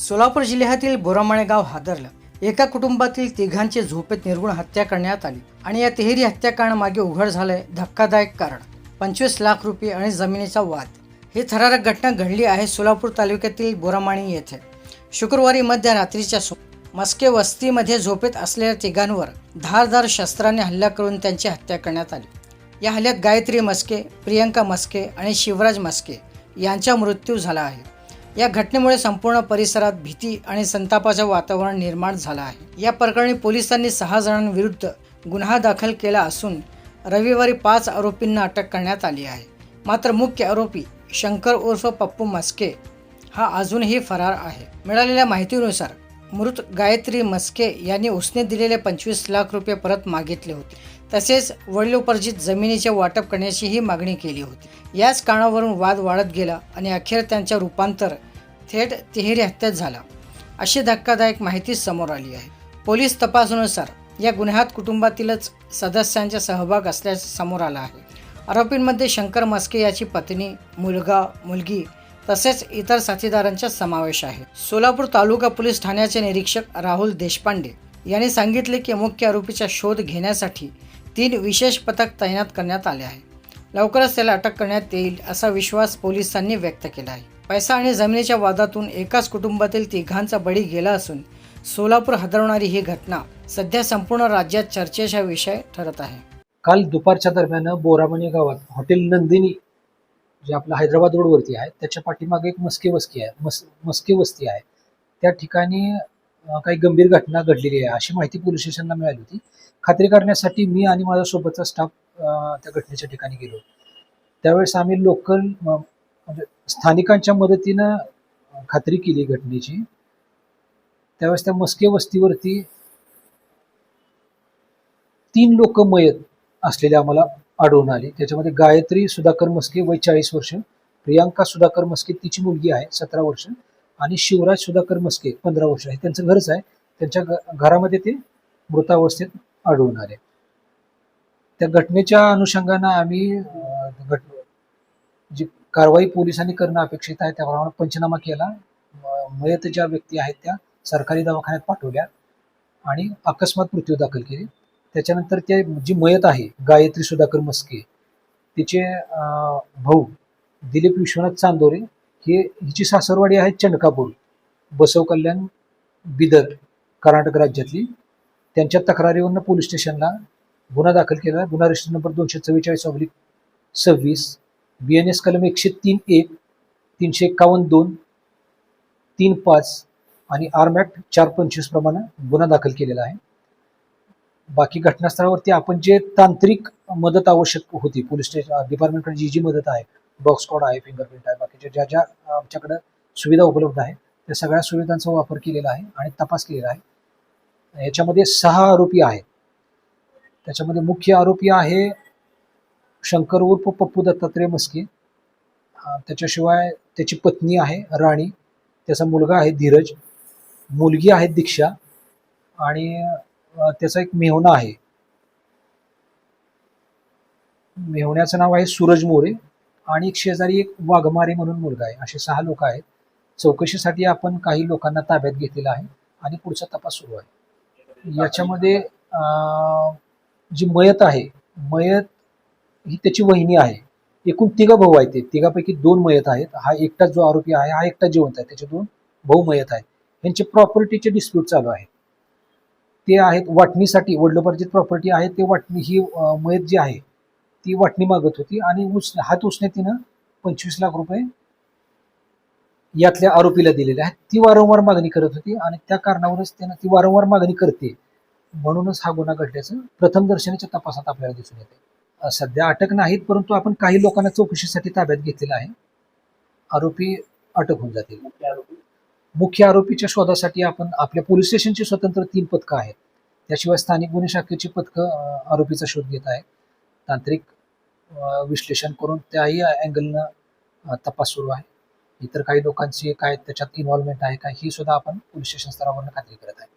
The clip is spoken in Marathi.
सोलापूर जिल्ह्यातील बोरामाळे गाव हादरलं. एका कुटुंबातील तिघांची झोपेत निर्गुण हत्या करण्यात आली आणि या तिहेरी हत्याकांडामागे उघड झालंय धक्कादायक कारण. 25 लाख रुपये आणि जमिनीचा वाद. ही थरारक घटना घडली आहे सोलापूर तालुक्यातील बोरामाळे येथे. शुक्रवारी मध्यरात्रीच्या मस्के वस्तीमध्ये झोपेत असलेल्या तिघांवर धारदार शस्त्राने हल्ला करून त्यांची हत्या करण्यात आली. या हल्ल्यात गायत्री मस्के, प्रियंका मस्के आणि शिवराज मस्के यांचा मृत्यू झाला आहे. या घटनेमुळे संपूर्ण परिसरात भीती आणि संतापाचं वातावरण निर्माण झालं आहे. या प्रकरणी पोलिसांनी 6 जणांविरुद्ध गुन्हा दाखल केला असून रविवारी 5 आरोपींना अटक करण्यात आली आहे. मात्र मुख्य आरोपी शंकर उर्फ पप्पू मस्के हा अजूनही फरार आहे. मिळालेल्या माहितीनुसार मृत गायत्री मस्के यांनी उसने दिलेले 25 लाख रुपये परत मागितले होते. तसेच वडिलोपार्जित जमिनीचे वाटप करण्याचीही मागणी केली होती. याच कारणावरून वाद वाढत गेला आणि अखेर त्यांच्या रूपांतर थेट तिहेरी हत्यात झाला, अशी धक्कादायक माहिती समोर आली आहे. पोलीस तपासानुसार या गुन्ह्यात कुटुंबातीलच सदस्यांचा सहभाग असल्याचे समोर आलं आहे. आरोपींमध्ये शंकर मस्के याची पत्नी, मुलगा, मुलगी तसेच इतर साथीदारांचा समावेश आहे. सोलापूर तालुका पोलीस ठाण्याचे निरीक्षक राहुल देशपांडे यांनी सांगितले की मुख्य आरोपीचा शोध घेण्यासाठी 3 विशेष पथक तैनात करण्यात आले आहे. लवकरच त्याला अटक करण्यात येईल असा विश्वास पोलिसांनी व्यक्त केला आहे. पैसा आणि जमिनीच्या वादातून एकाच कुटुंबातील तिघांचा बळी गेला असून सोलापूर हादरवणारी ही घटना सध्या संपूर्ण राज्यात चर्चेचा विषय ठरत आहे. काल दुपारच्या दरम्यान बोरामणी गावात हॉटेल नंदिनी जे आपलं हैदराबाद रोडवरती आहे त्याच्या पाठीमागे एक मस्के वस्ती आहे. त्या ठिकाणी काही गंभीर घटना घडलेली आहे अशी माहिती पोलीस स्टेशनला मिळाली होती. खात्री करण्यासाठी मी आणि माझ्या सोबतचा स्टाफ त्या घटनेच्या ठिकाणी गेलो. त्यावेळेस आम्ही लोकल म्हणजे स्थानिकांच्या मदतीनं खात्री केली घटनेची. त्यावेळेस त्या मस्के वस्तीवरती 3 लोक मयत असलेले आम्हाला आढळून आले. त्याच्यामध्ये गायत्री सुधाकर मस्के वय 40 वर्ष, प्रियांका सुधाकर मस्के तिची मुलगी आहे 17 वर्ष आणि शिवराज सुधाकर मस्के 15 वर्ष आहे. त्यांचं घरच आहे. त्यांच्या घरामध्ये ते मृतावस्थेत आढळून आले. त्या घटनेच्या अनुषंगानं आम्ही जी कारवाई पोलिसांनी करणं अपेक्षित आहे त्याप्रमाणे पंचनामा केला. मयत ज्या व्यक्ती आहेत त्या सरकारी दवाखान्यात पाठवल्या आणि अकस्मात मृत्यू दाखल केले. त्याच्यानंतर ते जी मयत आहे गायत्री सुधाकर मस्के तिचे भाऊ दिलीप विश्वनाथ चांदोरे हिची सासरवाडी आहे चंदकापूर, बसव कल्याण, बिदर, कर्नाटक राज्यातली. त्यांच्या तक्रारीवरून पोलीस स्टेशनला गुन्हा दाखल केला. गुन्हा रजिस्टर नंबर 244/26, BNS कलम 103(1), 351(2), 3(5) आणि आर्म ॲक्ट 425 प्रमाणे गुन्हा दाखल केलेला आहे. बाकी घटनास्थळावरती आपण जे तांत्रिक मदत आवश्यक होती पोलीस स्टेशन डिपार्टमेंटकडे जी मदत आहे, डॉग स्क्वॉड आहे, फिंगरप्रिंट आहे, बाकीच्या ज्या आमच्याकडे सुविधा उपलब्ध आहे त्या सगळ्या सुविधांचा वापर केलेला आहे आणि तपास केलेला आहे. याच्यामध्ये 6 आरोपी आहेत. त्याच्यामध्ये मुख्य आरोपी आहे शंकर उर्फ पप्पू दत्तात्रय मस्के. त्याच्याशिवाय त्याची पत्नी आहे राणी, त्याचा मुलगा आहे धीरज, मुलगी आहे दीक्षा आणि त्याचा एक मेहुणा आहे. मेहुण्याचं नाव आहे सूरज मोरे आणि एक शेजारी एक वाघमारे म्हणून मुलगा आहे. असे 6 लोक आहेत. चौकशीसाठी आपण काही लोकांना ताब्यात घेतलेला आहे आणि पुढचा तपास सुरू आहे. याच्यामध्ये जी मयत आहे, मयत ही त्याची वहिनी आहे. एकूण 3 भाऊ आहेत. ते 3पैकी 2 मयत आहेत. हा एकटा जो आरोपी आहे हा एकटा जिवंत आहे. त्याचे 2 भाऊ मयत आहेत. यांचे प्रॉपर्टीचे डिस्प्यूट चालू आहे. ते आहेत वाटणीसाठी, वडिलोपार्जित प्रॉपर्टी आहे. ते वाटणी ही मयत जी आहे ती वाटणी मागत होती आणि हात उसने तिनं 25 लाख रुपये यातल्या आरोपीला दिलेले आहेत. ती वारंवार मागणी करत होती आणि त्या कारणावरच त्यानं ती वारंवार मागणी करते म्हणूनच हा गुन्हा घडल्याचं प्रथमदर्शनीच्या तपासात आपल्याला दिसून येते. सध्या अटक नाहीत, परंतु आपण काही लोकांना चौकशीसाठी ताब्यात घेतलेला आहे. आरोपी अटक होऊन जातील. मुख्य आरोपीच्या शोधासाठी आपण आपल्या पोलीस स्टेशनची स्वतंत्र 3 पथकं आहेत. त्याशिवाय स्थानिक गुन्हे शाखेची पथकं आरोपीचा शोध घेत आहेत. तांत्रिक विश्लेषण करून त्याही अँगलनं तपास सुरू आहे. इतर काही लोकांची काय त्याच्यात इन्व्हॉल्वमेंट आहे काय ही सुद्धा आपण पोलीस स्टेशन स्तरावर खात्री करत आहे.